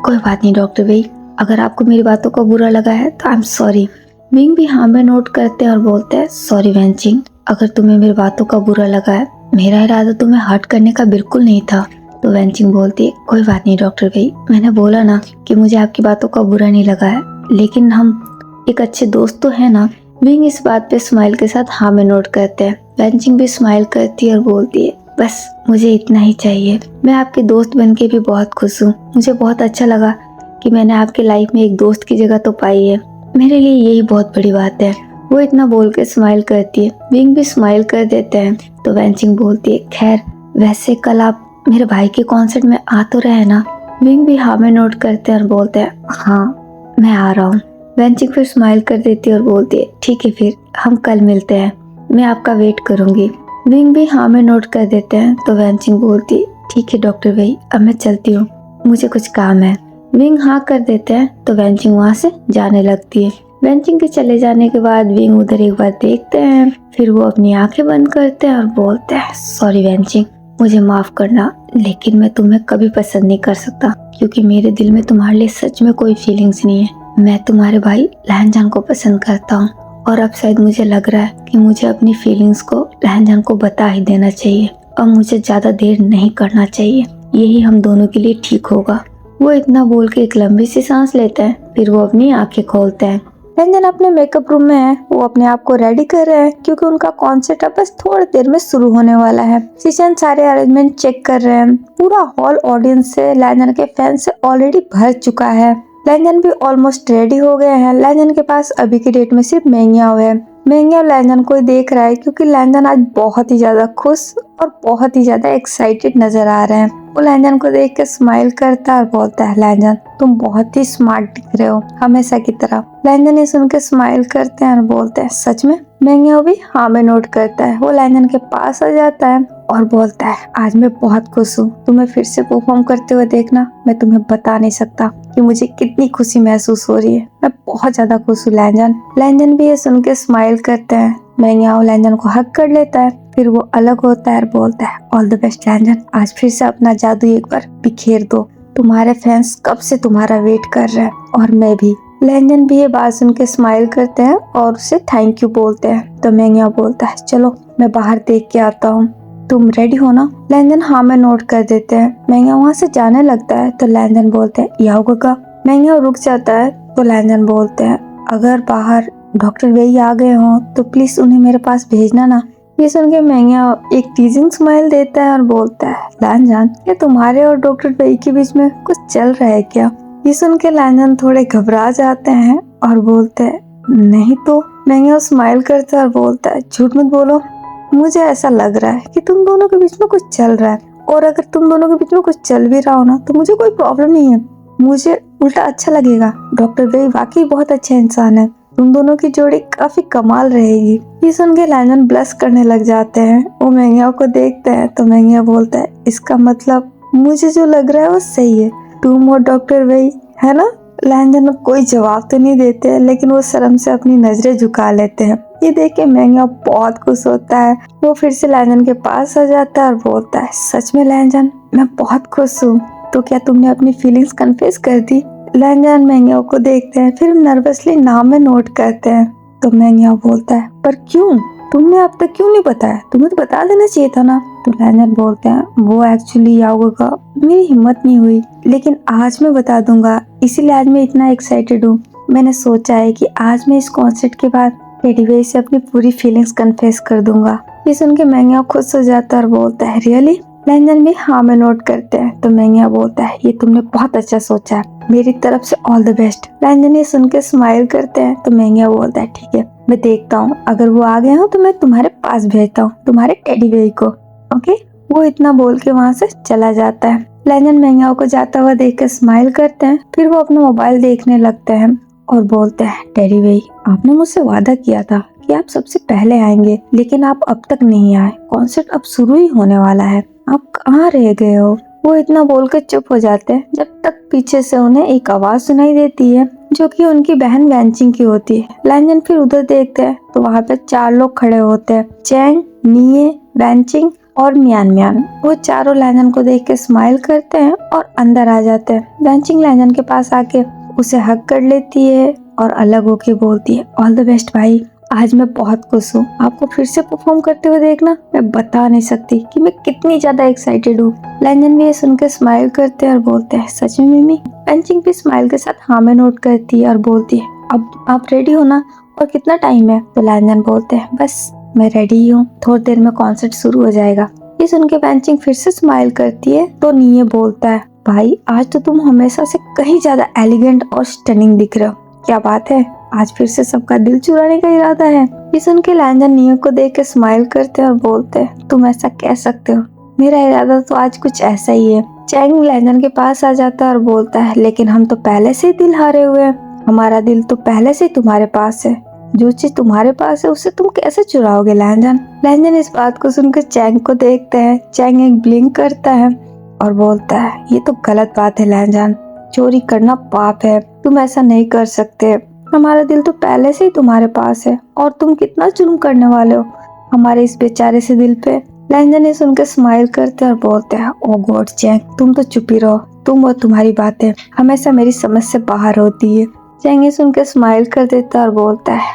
A: कोई बात नहीं डॉक्टर वेई, अगर आपको मेरी बातों का बुरा लगा है तो आई एम सॉरी। विंग भी हाँ में नोट करते हैं और बोलते हैं, सॉरी वेंचिंग, अगर तुम्हें मेरी बातों का बुरा लगा है, मेरा इरादा तुम्हें हर्ट करने का बिल्कुल नहीं था। तो वेंचिंग बोलती है, कोई बात नहीं डॉक्टर वेई, मैंने बोला ना कि मुझे आपकी बातों का बुरा नहीं लगा है, लेकिन हम एक अच्छे दोस्त तो है ना। विंग इस बात पे स्माइल के साथ हाँ में नोट करते हैं। वेंचिंग भी स्माइल करती है और बोलती है, बस मुझे इतना ही चाहिए। मैं आपके दोस्त बन के भी बहुत खुश हूँ। मुझे बहुत अच्छा लगा कि मैंने आपके लाइफ में एक दोस्त की जगह तो पाई है। मेरे लिए यही बहुत बड़ी बात है। वो इतना बोल के स्माइल करती है, विंग भी स्माइल कर देते हैं। तो वेंचिंग बोलती है, खैर वैसे कल आप मेरे भाई के कॉन्सर्ट में आ तो रहे ना? विंग भी हाँ में नोट करते हैं और बोलते हैं, हाँ मैं आ रहा हूँ। वेंचिंग फिर स्माइल कर देती है और बोलती है, ठीक है फिर हम कल मिलते हैं, मैं आपका वेट करूंगी। विंग भी हाँ में नोट कर देते हैं। तो वेंचिंग बोलती है, ठीक है डॉक्टर भाई, अब मैं चलती हूँ, मुझे कुछ काम है। विंग हाँ कर देते हैं तो वेंचिंग वहाँ से जाने लगती है। वेंचिंग के चले जाने के बाद विंग उधर एक बार देखते हैं, फिर वो अपनी आंखें बंद करते हैं और बोलते हैं, सॉरी वेंचिंग, मुझे माफ करना, लेकिन मैं तुम्हें कभी पसंद नहीं कर सकता क्योंकि मेरे दिल में तुम्हारे लिए सच में कोई फीलिंग्स नहीं है। मैं तुम्हारे भाई लहनजान को पसंद करता हूँ और अब शायद मुझे लग रहा है कि मुझे अपनी फीलिंग्स को लहनजान को बता ही देना चाहिए और मुझे ज्यादा देर नहीं करना चाहिए, यही हम दोनों के लिए ठीक होगा। वो इतना बोल के एक लंबी सी सांस लेते हैं, फिर वो अपनी आंखें खोलते हैं। लहनजान अपने मेकअप रूम में है, वो अपने आप को रेडी कर रहे हैं क्योंकि उनका कॉन्सर्ट अब बस थोड़ी देर में शुरू होने वाला है। शीशन सारे अरेंजमेंट चेक कर रहे हैं। पूरा हॉल ऑडियंस से, लहनजान के फैन से ऑलरेडी भर चुका है। लहनजान भी ऑलमोस्ट रेडी हो गए हैं। लहनजान के पास अभी की डेट में सिर्फ मेंग्याओ है। मेंग्याओ लहनजान को ही देख रहा है क्योंकि लहनजान आज बहुत ही ज्यादा खुश और बहुत ही ज्यादा एक्साइटेड नजर आ रहे हैं। वो लहनजान को देख के स्माइल करता है और बोलता है, लहनजान तुम बहुत ही स्मार्ट दिख रहे हो, हमेशा की तरह। लहनजान ये सुन के स्माइल करते हैं और बोलते हैं, सच में? मेंग्याओ भी हाँ में नोट करता है। वो लहनजान के पास आ जाता है और बोलता है, आज मैं बहुत खुश हूँ, तुम्हें फिर से परफॉर्म करते हुए देखना मैं तुम्हें बता नहीं सकता कि मुझे कितनी खुशी महसूस हो रही है। मैं बहुत ज्यादा खुश हूँ लहनजान। लहनजान भी ये सुन के स्माइल करते हैं। मेंग्याओ लहनजान को हक कर लेता है, फिर वो अलग होता है और बोलता है, ऑल द बेस्ट लहनजान, आज फिर से अपना जादू एक बार बिखेर दो, तुम्हारे फैंस कब से तुम्हारा वेट कर रहे हैं और मैं भी। लहनजान भी ये बात सुन के स्माइल करते हैं और उसे थैंक यू बोलते हैं। तो मेंग्याओ बोलता है, चलो मैं बाहर देख के आता हूँ, तुम रेडी हो ना? लहनजान हाँ में नोट कर देते हैं। मेंग्याओ वहाँ से जाने लगता है तो लहनजान बोलते हैं, याओ काका। मेंग्याओ रुक जाता है तो लहनजान बोलते हैं, अगर बाहर डॉक्टर वेई आ गए हो तो प्लीज उन्हें मेरे पास भेजना ना। ये सुन के मेंग्याओ एक टीजिंग स्माइल देता है और बोलता है, लहनजान क्या तुम्हारे और डॉक्टर वेई के बीच में कुछ चल रहा है क्या? ये सुन के लहनजान थोड़े घबरा जाते हैं और बोलते हैं, नहीं तो। मेंग्याओ स्माइल करता है और बोलता है, झूठ मत बोलो, मुझे ऐसा लग रहा है कि तुम दोनों के बीच में कुछ चल रहा है, और अगर तुम दोनों के बीच में कुछ चल भी रहा हो ना तो मुझे कोई प्रॉब्लम नहीं है, मुझे उल्टा अच्छा लगेगा। डॉक्टर वेई वाकई बहुत अच्छा इंसान है, तुम दोनों की जोड़ी काफी कमाल रहेगी। ये सुन के लहनजान ब्लश करने लग जाते हैं। वो मेंग्याओ को देखते हैं तो मेंग्याओ बोलता है, इसका मतलब मुझे जो लग रहा है वो सही है, तुम और डॉक्टर वेई, है ना? लहनजान कोई जवाब तो नहीं देते लेकिन वो शर्म से अपनी नजरें झुका लेते हैं। ये देख के मेंग्याओ बहुत खुश होता है। वो फिर से लहनजान के पास आ जाता है और बोलता है, सच में लहनजान मैं बहुत खुश हूँ, तो क्या तुमने अपनी फीलिंग्स कन्फेस कर दी? लहनजान मेंग्याओ को देखते हैं, फिर नर्वसली नाम में नोट करते हैं। तो मेंग्याओ बोलता है, पर क्यों? तुमने अब तक क्यों नहीं बताया? तुम्हें तो बता देना चाहिए था ना। तो लहनजान बोलते हैं, वो एक्चुअली याओ काका मेरी हिम्मत नहीं हुई, लेकिन आज मैं बता दूंगा, इसीलिए आज मैं इतना एक्साइटेड हूँ। मैंने सोचा है कि आज मैं इस कॉन्सर्ट के बाद टेडी वेई से अपनी पूरी फीलिंग्स कन्फेस कर दूंगा। ये सुन के मेंग्याओ खुश हो जाता है और बोलता है, रियली? लहनजान भी हाँ में नोट करते हैं। तो मेंग्याओ बोलता है, ये तुमने बहुत अच्छा सोचा है, मेरी तरफ से ऑल द बेस्ट। लहनजान ये सुन के स्माइल करते हैं। तो मेंग्याओ बोलता है, ठीक है मैं देखता हूँ, अगर वो आ गए हो तो मैं तुम्हारे पास भेजता हूँ, तुम्हारे टेडी वेई को, ओके? वो इतना बोल के वहाँ से चला जाता है। लहनजान मेंग्याओ को जाता हुआ देख कर स्माइल करते हैं, फिर वो अपना मोबाइल देखने लगते हैं और बोलते हैं, टेडी वेई आपने मुझसे वादा किया था कि आप सबसे पहले आएंगे, लेकिन आप अब तक नहीं आए, कॉन्सर्ट अब शुरू ही होने वाला है, आप कहाँ रह गए हो? वो इतना बोलकर चुप हो जाते हैं जब तक पीछे से उन्हें एक आवाज सुनाई देती है जो कि उनकी बहन वेंचिंग की होती है। लहनजान फिर उधर देखते हैं तो वहाँ पे 4 लोग खड़े होते हैं, चैंग, निये, वेंचिंग और मियान मियान। वो चारों लहनजान को देख के स्माइल करते हैं और अंदर आ जाते हैं। वेंचिंग लहनजान के पास आके उसे हक कर लेती है और अलग होके बोलती है, ऑल द बेस्ट भाई, आज मैं बहुत खुश हूँ, आपको फिर से परफॉर्म करते हुए देखना मैं बता नहीं सकती कि मैं कितनी ज्यादा एक्साइटेड हूँ। लहनजान भी ये सुन के स्माइल करते हैं और बोलते हैं, सच में मिमी? वेंचिंग भी स्माइल के साथ हाँ में नोट करती है और बोलती है, अब आप रेडी हो ना, और कितना टाइम है? तो लहनजान बोलते हैं, बस मैं रेडी ही हूँ, थोड़ी देर में कॉन्सर्ट शुरू हो जाएगा। ये सुन के वेंचिंग फिर से स्माइल करती है तो निये बोलता है, भाई आज तो तुम हमेशा से कहीं ज्यादा एलिगेंट और स्टनिंग दिख रहे हो, क्या बात है, आज फिर से सबका दिल चुराने का इरादा है। ये सुन के लैंजन नियो को देख के स्माइल करते हैं और बोलते हैं, तुम ऐसा कह सकते हो, मेरा इरादा तो आज कुछ ऐसा ही है। चैंग लैंजन के पास आ जाता है और बोलता है, लेकिन हम तो पहले से ही दिल हारे हुए हैं, हमारा दिल तो पहले से ही तुम्हारे पास है, जो चीज तुम्हारे पास है उसे तुम कैसे चुराओगे लैंजन। लैंजन इस बात को सुनकर चैंग को देखते हैं। चैंग एक ब्लिंक करता है और बोलता है, ये तो गलत बात है लैंजन, चोरी करना पाप है, तुम ऐसा नहीं कर सकते, हमारा दिल तो पहले से ही तुम्हारे पास है और तुम कितना जुल्म करने वाले हो हमारे इस बेचारे से दिल पे। लैंजन ने सुनकर स्माइल करते और बोलते हैं, ओ गॉड चैंग, तुम तो चुप ही रहो, तुम और तुम्हारी बातें हमेशा मेरी समझ से बाहर होती है। चैंग ये सुनकर स्माइल कर देता और बोलता है,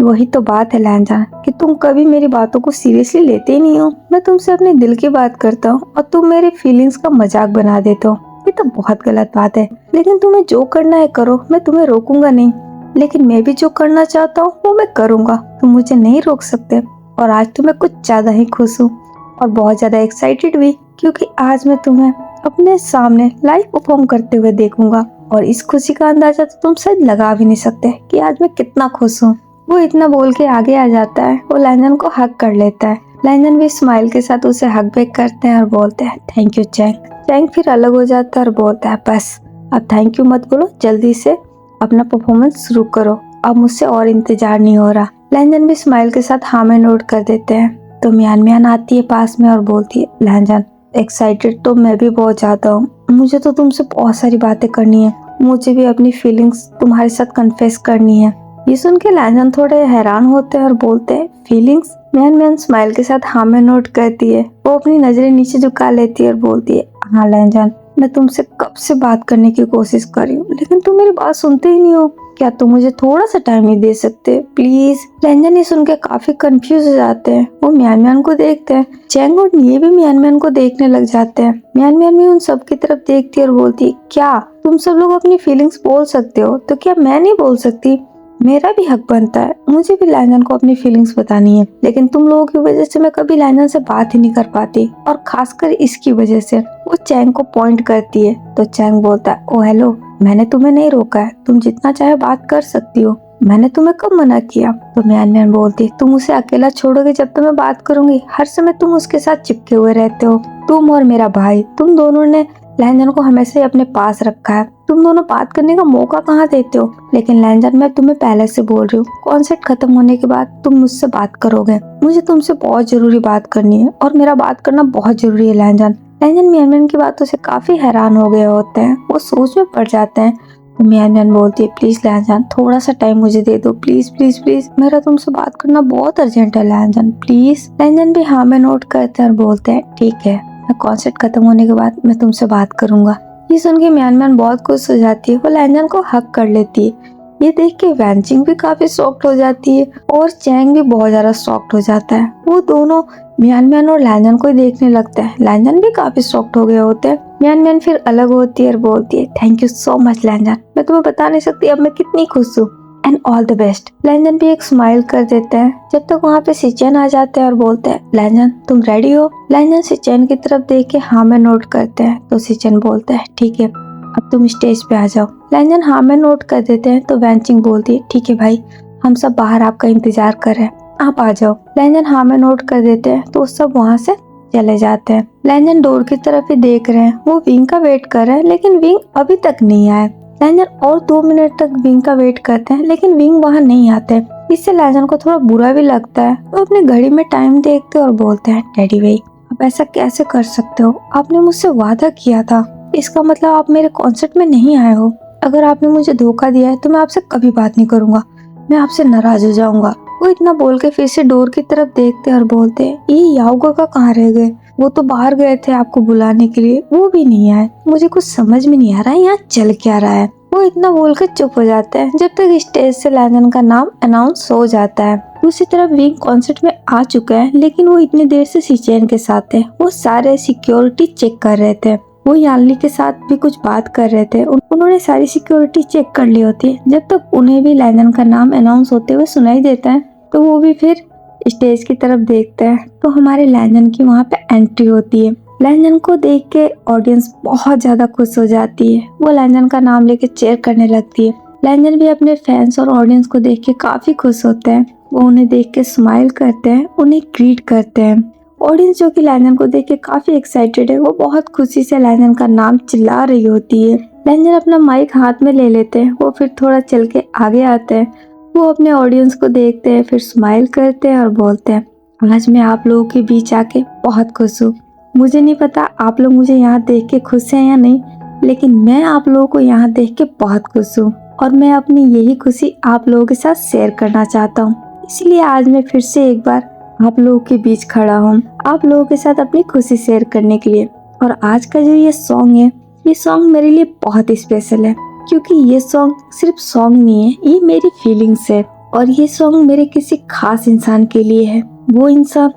A: वही तो बात है लैंजन कि तुम कभी मेरी बातों को सीरियसली लेते ही नहीं हो। मैं तुमसे अपने दिल की बात करता हूँ और तुम मेरी फीलिंग्स का मजाक बना देते हो, ये तो बहुत गलत बात है। लेकिन तुम्हें जो करना है करो, मैं तुम्हें रोकूंगा नहीं, लेकिन मैं भी जो करना चाहता हूँ वो मैं करूंगा, तुम मुझे नहीं रोक सकते। और आज तो मैं कुछ ज्यादा ही खुश हूँ और बहुत ज्यादा एक्साइटेड भी, क्योंकि आज मैं तुम्हें अपने सामने लाइव परफॉर्म करते हुए देखूंगा और इस खुशी का अंदाजा तो तुम शायद लगा भी नहीं सकते कि आज मैं कितना खुश हूँ। वो इतना बोल के आगे आ जाता है। वो लैंजन को हक कर लेता है। लैंजन भी स्माइल के साथ उसे हक बैक करते हैं और बोलते हैं, थैंक यू चैंग। चैंग फिर अलग हो जाता है और बोलता है, बस अब थैंक यू मत बोलो, जल्दी से अपना परफॉर्मेंस शुरू करो, अब मुझसे और इंतजार नहीं हो रहा। लैंजन भी स्माइल के साथ हाँ में नोट कर देते हैं। तो मियान मियान आती है पास में और बोलती है, लैंजन एक्साइटेड तो मैं भी बहुत ज्यादा हूँ, मुझे तो तुमसे बहुत सारी बातें करनी है, मुझे भी अपनी फीलिंग्स तुम्हारे साथ कन्फेस करनी है। ये सुन के लैंजन थोड़े हैरान होते हैं और बोलते हैं, फीलिंग्स? मियान मियान स्माइल के साथ हाँ में नोट करती है। वो अपनी नजरें नीचे झुका लेती है और बोलती है, हाँ लैंजन, मैं तुमसे कब से बात करने की कोशिश कर रही हूँ, लेकिन तुम मेरी बात सुनते ही नहीं हो, क्या तुम मुझे थोड़ा सा टाइम नहीं दे सकते प्लीज? लैंजन ये सुन के काफी कंफ्यूज हो जाते हैं। वो मियान मियान को देखते हैं। चैंग और निये भी मियान मियान को देखने लग जाते हैं। मियान मियान भी उन सब की तरफ देखती है और बोलती है, क्या तुम सब लोग अपनी फीलिंग्स बोल सकते हो तो क्या मैं नहीं बोल सकती? मेरा भी हक बनता है, मुझे भी लैंजन को अपनी फीलिंग्स बतानी है, लेकिन तुम लोगों की वजह से मैं कभी लैंजन से बात ही नहीं कर पाती, और खासकर इसकी वजह से। वो चैंग को पॉइंट करती है तो चैंग बोलता है, ओ हेलो, मैंने तुम्हें नहीं रोका है, तुम जितना चाहे बात कर सकती हो, मैंने तुम्हें कब मना किया? तो मियान मियान बोलती है, तुम उसे अकेला छोड़ोगे जब तक मैं बात करूंगी? हर समय तुम उसके साथ चिपके हुए रहते हो, तुम और मेरा भाई, तुम दोनों ने लैंजन को हमेशा ही अपने पास रखा है, तुम दोनों बात करने का मौका कहाँ देते हो? लेकिन लैंजन, मैं तुम्हें पहले से बोल रही हूँ, कॉन्सर्ट खत्म होने के बाद तुम मुझसे बात करोगे, मुझे तुमसे बहुत जरूरी बात करनी है और मेरा बात करना बहुत जरूरी है लैंजन। लैंजन मियान मियान की बातों से काफी हैरान हो गए होते हैं। वो सोच में पड़ जाते हैं। तो मियान मियान बोलती है, प्लीज लैंजन, थोड़ा सा टाइम मुझे दे दो, प्लीज प्लीज प्लीज, मेरा तुमसे बात करना बहुत अर्जेंट है लैंजन, प्लीज। लैंजन भी हाँ में नोट करते हैं और बोलते हैं, ठीक है, मैं कॉन्सर्ट खत्म होने के बाद मैं तुमसे बात करूंगा। ये सुन के मियान मियान बहुत खुश हो जाती है। वो लैंजन को हक कर लेती है। ये देख के वैनचिंग भी काफी शॉक्ड हो जाती है और चैंग भी बहुत ज्यादा शॉक्ड हो जाता है। वो दोनों मियान मियान और लैंजन को ही देखने लगते हैं। लैंजन भी काफी शॉक्ड हो गए होते हैं। मियान मियान फिर अलग होती है और बोलती है, थैंक यू सो मच लैंजन, मैं तुम्हें बता नहीं सकती अब मैं कितनी खुश हूँ, एंड ऑल द बेस्ट। लैंजन भी एक स्माइल कर देते हैं। जब तक वहाँ पे सिचेन आ जाते हैं और बोलते हैं, लैंजन तुम रेडी हो? लैंजन सिचेन की तरफ देख के हाँ में नोट करते हैं। तो सिचेन बोलते हैं, ठीक है, अब तुम स्टेज पे आ जाओ। लैंजन हाँ में नोट कर देते हैं। तो वैनचिंग बोलती है, ठीक है भाई, हम सब बाहर आपका इंतजार कर रहे हैं, आप आ जाओ। लैंजन हाँ में नोट कर देते हैं तो सब वहाँ से चले जाते हैं। लैंजन डोर की तरफ ही देख रहे हैं। वो विंग का वेट कर रहे हैं, लेकिन विंग अभी तक नहीं आया। लैंजन और 2 मिनट तक विंग का वेट करते हैं, लेकिन विंग वहाँ नहीं आते। इससे लैंजन को थोड़ा बुरा भी लगता है। वो अपनी घड़ी में टाइम देखते और बोलते हैं, डैडी भाई, आप ऐसा कैसे कर सकते हो? आपने मुझसे वादा किया था, इसका मतलब आप मेरे कॉन्सर्ट में नहीं आए हो। अगर आपने मुझे धोखा दिया है तो मैं आपसे कभी बात नहीं करूंगा, मैं आपसे नाराज हो जाऊंगा। वो इतना बोल के फिर से डोर की तरफ देखते और बोलते, ये याओगा का कहाँ रह गए? वो तो बाहर गए थे आपको बुलाने के लिए, वो भी नहीं आए, मुझे कुछ समझ में नहीं आ रहा है यहाँ चल क्या रहा है। वो इतना बोलकर चुप हो जाता है जब तक स्टेज से लैंजन का नाम अनाउंस हो जाता है। दूसरी तरफ विंग कॉन्सर्ट में आ चुका है, लेकिन वो इतनी देर से सिचेन के साथ थे। वो सारे सिक्योरिटी चेक कर रहे थे। वो यानली के साथ भी कुछ बात कर रहे थे। उन्होंने सारी सिक्योरिटी चेक कर ली होती है। जब तक उन्हें भी लैंजन का नाम अनाउंस होते हुए सुनाई देता है तो वो भी फिर स्टेज की तरफ देखते हैं। तो हमारे लैंजन की वहाँ पे एंट्री होती है। लैंजन को देख के ऑडियंस बहुत ज्यादा खुश हो जाती है। वो लैंजन का नाम लेके चीयर करने लगती है। लैंजन भी अपने फैंस और ऑडियंस को देख के काफी खुश होते हैं। वो उन्हें देख के स्माइल करते हैं, उन्हें ग्रीट करते हैं। ऑडियंस जो कि लैंजन को देख के काफी एक्साइटेड है, वो बहुत खुशी से लैंजन का नाम चिल्ला रही होती है। लैंजन अपना माइक हाथ में ले लेते हैं, वो फिर थोड़ा चल के आगे आते हैं। वो अपने ऑडियंस को देखते हैं, फिर स्माइल करते हैं और बोलते हैं, आज मैं आप लोगों के बीच आके बहुत खुश हूँ। मुझे नहीं पता आप लोग मुझे यहाँ देख के खुश हैं या नहीं, लेकिन मैं आप लोगों को यहाँ देख के बहुत खुश हूँ और मैं अपनी यही खुशी आप लोगों के साथ शेयर करना चाहता हूँ। इसलिए आज मैं फिर से एक बार आप लोगों के बीच खड़ा हूँ, आप लोगों के साथ अपनी खुशी शेयर करने के लिए। और आज का जो ये सॉन्ग है, ये सॉन्ग मेरे लिए बहुत स्पेशल है, क्योंकि ये सॉन्ग सिर्फ सॉन्ग नहीं है, ये मेरी फीलिंग्स है। और ये सॉन्ग मेरे किसी खास इंसान के लिए है, वो इंसान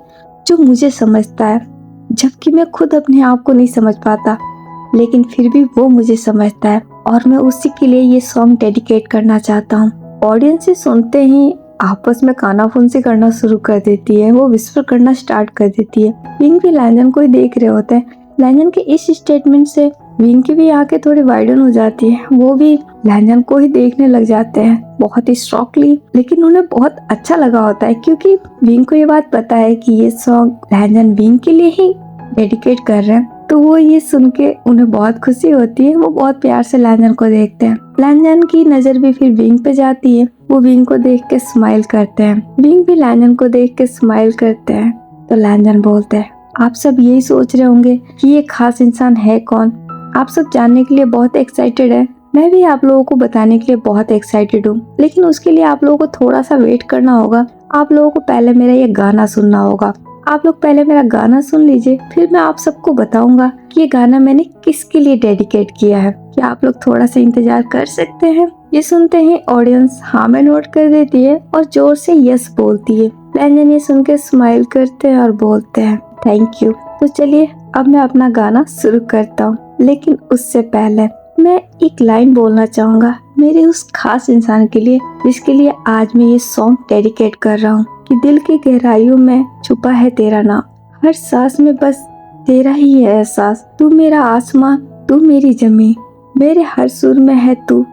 A: जो मुझे समझता है, जबकि मैं खुद अपने आप को नहीं समझ पाता, लेकिन फिर भी वो मुझे समझता है और मैं उसी के लिए ये सॉन्ग डेडिकेट करना चाहता हूँ। ऑडियंस से सुनते ही आपस में कानाफूसी करना शुरू कर देती है, वो विस्पर करना स्टार्ट कर देती है। विंग भी लैंजन को ही देख रहे होते हैं। लैंजन के इस स्टेटमेंट से विंग की भी आंखें थोड़ी वाइडन हो जाती है, वो भी लैंजन को ही देखने लग जाते हैं बहुत ही शॉकली। लेकिन उन्हें बहुत अच्छा लगा होता है, क्योंकि विंग को ये बात पता है कि ये सॉन्ग लैंजन विंग के लिए ही डेडिकेट कर रहे हैं। तो वो ये सुन के उन्हें बहुत खुशी होती है, वो बहुत प्यार से लैंजन को देखते हैं। लैंजन की नजर भी फिर विंग पे जाती है, वो विंग को देख के स्माइल करते हैं। विंग भी लैंजन को देख के स्माइल करते हैं। तो लैंजन बोलते हैं, आप सब यही सोच रहे होंगे कि ये खास इंसान है कौन। आप सब जानने के लिए बहुत एक्साइटेड है, मैं भी आप लोगों को बताने के लिए बहुत एक्साइटेड हूँ, लेकिन उसके लिए आप लोगों को थोड़ा सा वेट करना होगा। आप लोगों को पहले मेरा ये गाना सुनना होगा। आप लोग पहले मेरा गाना सुन लीजिए, फिर मैं आप सबको बताऊंगा कि ये गाना मैंने किसके लिए डेडिकेट किया है। क्या आप लोग थोड़ा सा इंतजार कर सकते हैं? ये सुनते ही ऑडियंस हाँ में नोट कर देती है और जोर से यस बोलती है। लैंजन ये सुन के स्माइल करते हैं और बोलते हैं थैंक यू। तो चलिए अब मैं अपना गाना शुरू करता हूँ, लेकिन उससे पहले मैं एक लाइन बोलना चाहूंगा मेरे उस खास इंसान के लिए, जिसके लिए आज मैं ये सॉन्ग डेडिकेट कर रहा हूँ। कि दिल की गहराइयों में छुपा है तेरा नाम, हर सांस में बस तेरा ही है एहसास। तू मेरा आसमां, तू मेरी जमी, मेरे हर सुर में है तू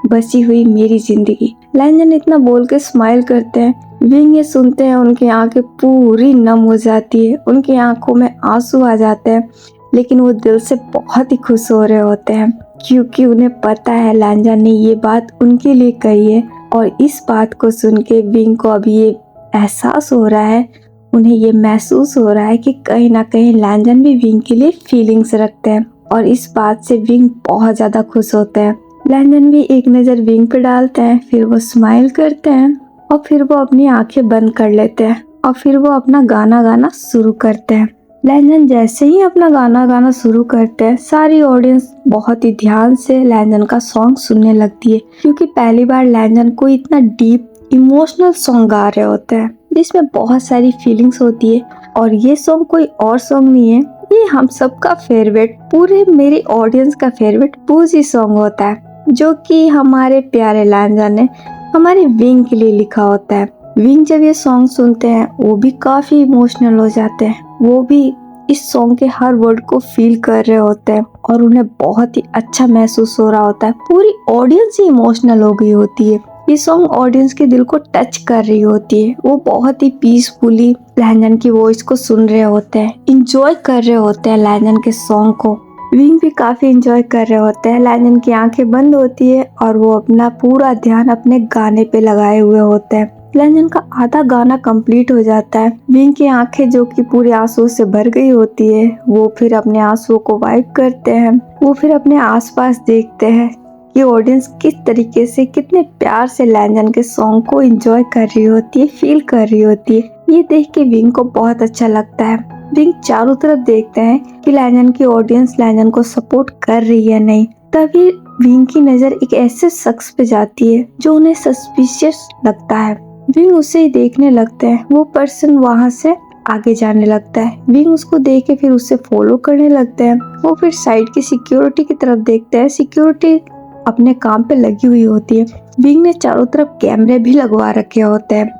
A: बसी हुई मेरी जिंदगी। लैंजन इतना बोल के स्माइल करते हैं। विंग ये सुनते हैं, उनकी आंखें पूरी नम हो जाती है, उनकी आंखों में आंसू आ जाते हैं, लेकिन वो दिल से बहुत ही खुश हो रहे होते हैं, क्योंकि उन्हें पता है लैंजन ने ये बात उनके लिए कही है। और इस बात को सुन के विंग को अभी ये एहसास हो रहा है, उन्हें ये महसूस हो रहा है कि कहीं ना कहीं लैंजन भी विंग के लिए फीलिंग्स रखते हैं। और इस बात से विंग बहुत ज्यादा खुश होते हैं। लैंजन भी एक नजर विंग पे डालते हैं, फिर वो स्माइल करते हैं और फिर वो अपनी आंखें बंद कर लेते हैं और फिर वो अपना गाना गाना शुरू करते हैं। लैंजन जैसे ही अपना गाना गाना शुरू करते हैं, सारी ऑडियंस बहुत ही ध्यान से लैंजन का सॉन्ग सुनने लगती है, क्योंकि पहली बार लैंजन को इतना डीप इमोशनल सॉन्ग गा रहे होते हैं, जिसमें बहुत सारी फीलिंग्स होती है। और ये सॉन्ग कोई और सॉन्ग नहीं है, ये हम सबका फेवरेट, पूरे मेरे ऑडियंस का फेवरेट पूजी सॉन्ग होता है, जो कि हमारे प्यारे लैंजन ने हमारे विंग के लिए लिखा होता है। विंग जब ये सॉन्ग सुनते हैं, वो भी काफी इमोशनल हो जाते हैं, वो भी इस सॉन्ग के हर वर्ड को फील कर रहे होते हैं और उन्हें बहुत ही अच्छा महसूस हो रहा होता है। पूरी ऑडियंस ही इमोशनल हो गई होती है, ये सॉन्ग ऑडियंस के दिल को टच कर रही होती है। वो बहुत ही पीसफुली लैंजन की वॉइस को सुन रहे होते हैं, इंजॉय कर रहे होते हैं लैंजन के सॉन्ग को। विंग भी काफी इंजॉय कर रहे होते हैं। लैंजन की आंखें बंद होती है और वो अपना पूरा ध्यान अपने गाने पे लगाए हुए होते हैं। लैंजन का आधा गाना कंप्लीट हो जाता है। विंग की आंखें जो कि पूरे आंसू से भर गई होती है, वो फिर अपने आंसुओं को वाइप करते हैं। वो फिर अपने आसपास देखते हैं कि ऑडियंस किस तरीके से, कितने प्यार से लैंजन के सॉन्ग को एंजॉय कर रही होती है, फील कर रही होती है। ये देख के विंग को बहुत अच्छा लगता है। विंग चारों तरफ देखते हैं कि लैंजन की ऑडियंस लैंजन को सपोर्ट कर रही है नहीं। तभी विंग की नजर एक ऐसे शख्स पे जाती है जो उन्हें सस्पिशियस लगता है। विंग उसे ही देखने लगते हैं। वो पर्सन वहाँ से आगे जाने लगता है। विंग उसको देख के फिर उससे फॉलो करने लगते हैं। वो फिर साइड की सिक्योरिटी की तरफ देखते हैं। सिक्योरिटी अपने काम पे लगी हुई होती है। विंग ने चारों तरफ कैमरे भी लगवा रखे होते हैं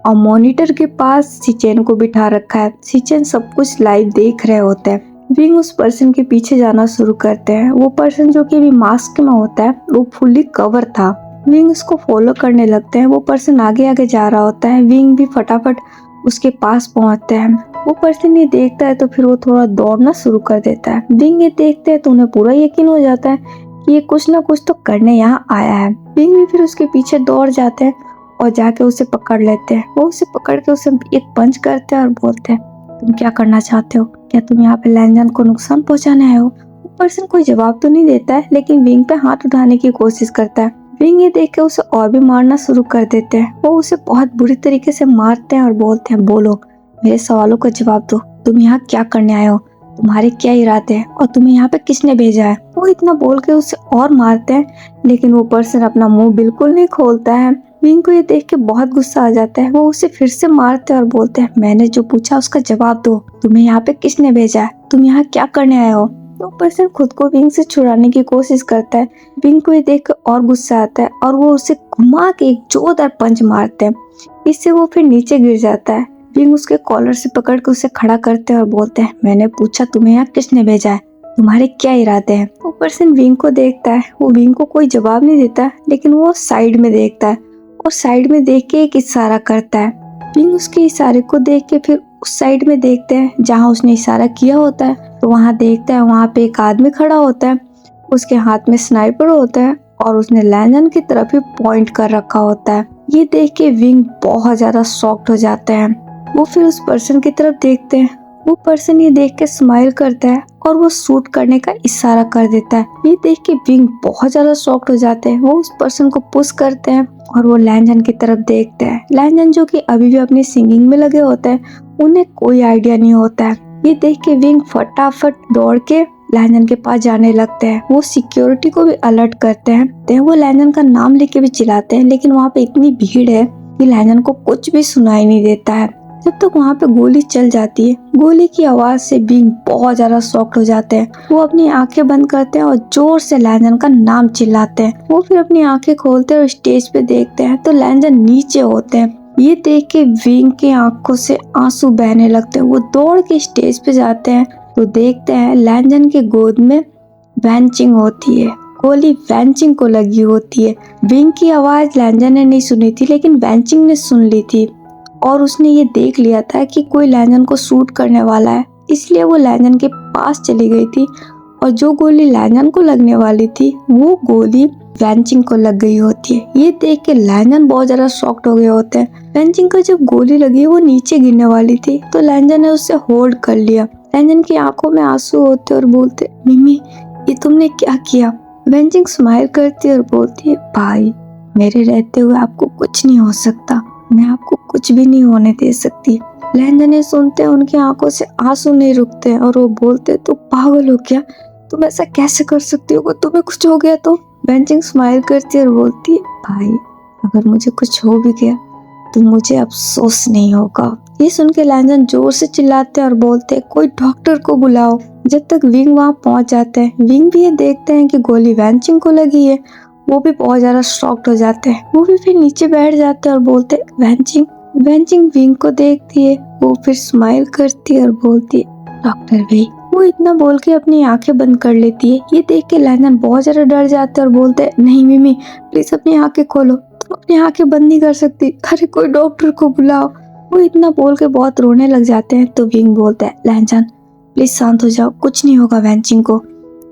A: और मॉनिटर के पास सिचेन को बिठा रखा है। सिचेन सब कुछ लाइव देख रहे होते हैं। विंग उस पर्सन के पीछे जाना शुरू करते हैं। वो पर्सन जो कि अभी मास्क में होता है, वो फुल्ली कवर था। विंग उसको फॉलो करने लगते हैं। वो पर्सन आगे आगे जा रहा होता है, विंग भी फटाफट उसके पास पहुंचते हैं। वो पर्सन ये देखता है तो फिर वो थोड़ा दौड़ना शुरू कर देता है। विंग ये देखते हैं तो उन्हें पूरा यकीन हो जाता है कि ये कुछ ना कुछ तो करने यहाँ आया है। विंग भी फिर उसके पीछे दौड़ जाते हैं और जाके उसे पकड़ लेते हैं। वो उसे पकड़ के उसे एक पंच करते हैं और बोलते हैं, तुम क्या करना चाहते हो? क्या तुम यहाँ पे लैंजन को नुकसान पहुंचाने आए हो? वो पर्सन कोई जवाब तो नहीं देता है, लेकिन विंग पे हाथ उठाने की कोशिश करता है। विंग ये देख के उसे और भी मारना शुरू कर देते हैं। वो उसे बहुत बुरी तरीके से मारते हैं और बोलते हैं, बोलो, मेरे सवालों का जवाब दो। तुम यहाँ क्या करने आए हो? तुम्हारे क्या इरादे हैं और तुम्हें यहाँ पे किसने भेजा है? वो इतना बोल के उसे और मारते हैं, लेकिन वो पर्सन अपना मुंह बिल्कुल नहीं खोलता है। विंग को ये देख के बहुत गुस्सा आ जाता है। वो उसे फिर से मारते हैं और बोलते हैं, मैंने जो पूछा उसका जवाब दो। तुम्हें यहाँ पे किसने भेजा है? तुम यहाँ क्या करने आए हो? वो पर्सन खुद को विंग से छुड़ाने की कोशिश करता है। विंग को ये देख कर और गुस्सा आता है और वो उसे घुमा के एक जोरदार पंच मारते हैं। इससे वो फिर नीचे गिर जाता है। विंग उसके कॉलर से पकड़ के उसे खड़ा करते हैं और बोलते हैं, मैंने पूछा तुम्हें यहाँ किसने भेजा है? तुम्हारे क्या इरादे हैं? वो पर्सन विंग को देखता है। वो विंग को कोई जवाब नहीं देता, लेकिन वो साइड में देखता है और साइड में देख के एक इशारा करता है। विंग उसके इशारे को देख के फिर उस साइड में देखते हैं जहाँ उसने इशारा किया होता है। तो वहाँ देखता है, वहाँ पे एक आदमी खड़ा होता है। उसके हाथ में स्नाइपर होता है और उसने लैंजन की तरफ ही पॉइंट कर रखा होता है। ये देख के विंग बहुत ज्यादा शॉक्ड हो जाते हैं। वो फिर उस पर्सन की तरफ देखते हैं। वो पर्सन ये देख के स्माइल करता है और वो शूट करने का इशारा कर देता है। ये देख के विंग बहुत ज्यादा शॉक्ड हो जाते हैं। वो उस पर्सन को पुश करते हैं और वो लैंजन की तरफ देखते हैं। लैंजन जो कि अभी भी अपनी सिंगिंग में लगे होते हैं, उन्हें कोई आइडिया नहीं होता है। ये देख के विंग फटाफट दौड़ के लैंजन के पास जाने लगते हैं। वो सिक्योरिटी को भी अलर्ट करते हैं। वो लैंजन का नाम लेके भी चिल्लाते हैं, लेकिन वहाँ पे इतनी भीड़ है कि लैंजन को कुछ भी सुनाई नहीं देता है। जब तक वहाँ पे गोली चल जाती है, गोली की आवाज से विंग बहुत ज्यादा शॉक्ड हो जाते हैं। वो अपनी आंखें बंद करते हैं और जोर से लैंजन का नाम चिल्लाते हैं। वो फिर अपनी आंखें खोलते हैं और स्टेज पे देखते हैं तो लैंजन नीचे होते हैं। ये देख के विंग की आंखों से आंसू बहने लगते हैं। वो दौड़ के स्टेज पे जाते हैं तो देखते हैं लैंजन के गोद में वैंचिंग होती है। गोली वैंचिंग को लगी होती है। विंग की आवाज लैंजन ने नहीं सुनी थी, लेकिन वैंचिंग ने सुन ली थी और उसने ये देख लिया था कि कोई लैंजन को शूट करने वाला है। इसलिए वो लैंजन के पास चली गई थी और जो गोली लैंजन को लगने वाली थी वो गोली वैंचिंग को लग गई होती है। ये देख के लैंजन बहुत ज्यादा शॉक्ड हो गए होते हैं। वैंचिंग को जब गोली लगी वो नीचे गिरने वाली थी तो लैंजन ने उसे होल्ड कर लिया। लैंजन की आंखों में आंसू होते और बोलते, मिमी ये तुमने क्या किया? वैंचिंग स्माइल करती और बोलती है, भाई मेरे रहते हुए आपको कुछ नहीं हो सकता, मैं आपको कुछ भी नहीं होने दे सकती। लैंजन ये सुनते हैं, उनकी आंखों से आंसू नहीं रुकते और वो बोलते, तो पागल हो क्या? तुम ऐसा कैसे कर सकती हो? तुम्हें कुछ हो गया तो? वैंचिंग स्माइल करती और बोलती है, भाई अगर मुझे कुछ हो भी गया तो मुझे अफसोस नहीं होगा। ये सुन के लैंजन जोर से चिल्लाते और बोलते, कोई डॉक्टर को बुलाओ। जब तक विंग वहाँ पहुँच जाते हैं, विंग भी ये देखते हैं कि गोली वैंचिंग को लगी है। वो भी बहुत ज्यादा शॉक्ड हो जाते हैं। वो भी फिर नीचे बैठ जाते हैं और बोलते, वैंचिंग। वैंचिंग विंग को देखती है। वो फिर स्माइल करती है और बोलती है, डॉक्टर भाई। वो इतना बोल के अपनी आंखें बंद कर लेती है। ये देख के लैंजन बहुत ज्यादा डर जाते हैं और बोलते हैं, नहीं मिमी प्लीज अपनी आंखें खोलो, तुम अपनी आंखें बंद नहीं कर सकती, अरे कोई डॉक्टर को बुलाओ। वो इतना बोल के बहुत रोने लग जाते हैं तो विंग बोलता है, लैंजन प्लीज शांत हो जाओ, कुछ नहीं होगा वैंचिंग को,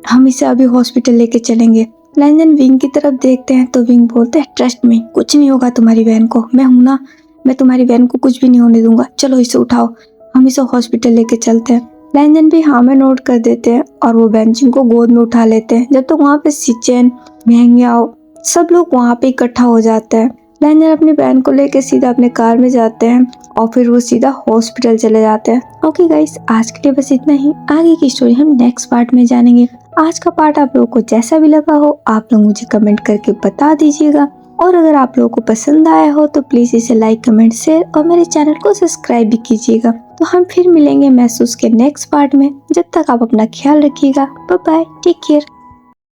A: हम इसे अभी हॉस्पिटल लेके चलेंगे। लैंजन विंग की तरफ देखते हैं तो विंग बोलते हैं, ट्रस्ट मी, कुछ नहीं होगा तुम्हारी बहन को, मैं हूं ना, मैं तुम्हारी बहन को कुछ भी नहीं होने दूंगा, चलो इसे उठाओ, हम इसे हॉस्पिटल लेके चलते हैं। लैंजन भी हाँ में नोट कर देते हैं और वो वैंचिंग को गोद में उठा लेते हैं। जब तक वहाँ पे सिचेन, मेंगयाओ सब लोग वहाँ पे इकट्ठा हो जाते हैं। लैंजन अपनी बहन को लेके सीधा अपने कार में जाते हैं और फिर वो सीधा हॉस्पिटल चले जाते हैं। ओके गाइस, आज के लिए बस इतना ही। आगे की स्टोरी हम नेक्स्ट पार्ट में जानेंगे। आज का पार्ट आप लोगों को जैसा भी लगा हो आप लोग मुझे कमेंट करके बता दीजिएगा, और अगर आप लोगों को पसंद आया हो तो प्लीज इसे लाइक, कमेंट, शेयर और मेरे चैनल को सब्सक्राइब भी कीजिएगा। तो हम फिर मिलेंगे महसूस के नेक्स्ट पार्ट में। जब तक आप अपना ख्याल रखिएगा। Bye bye, take care.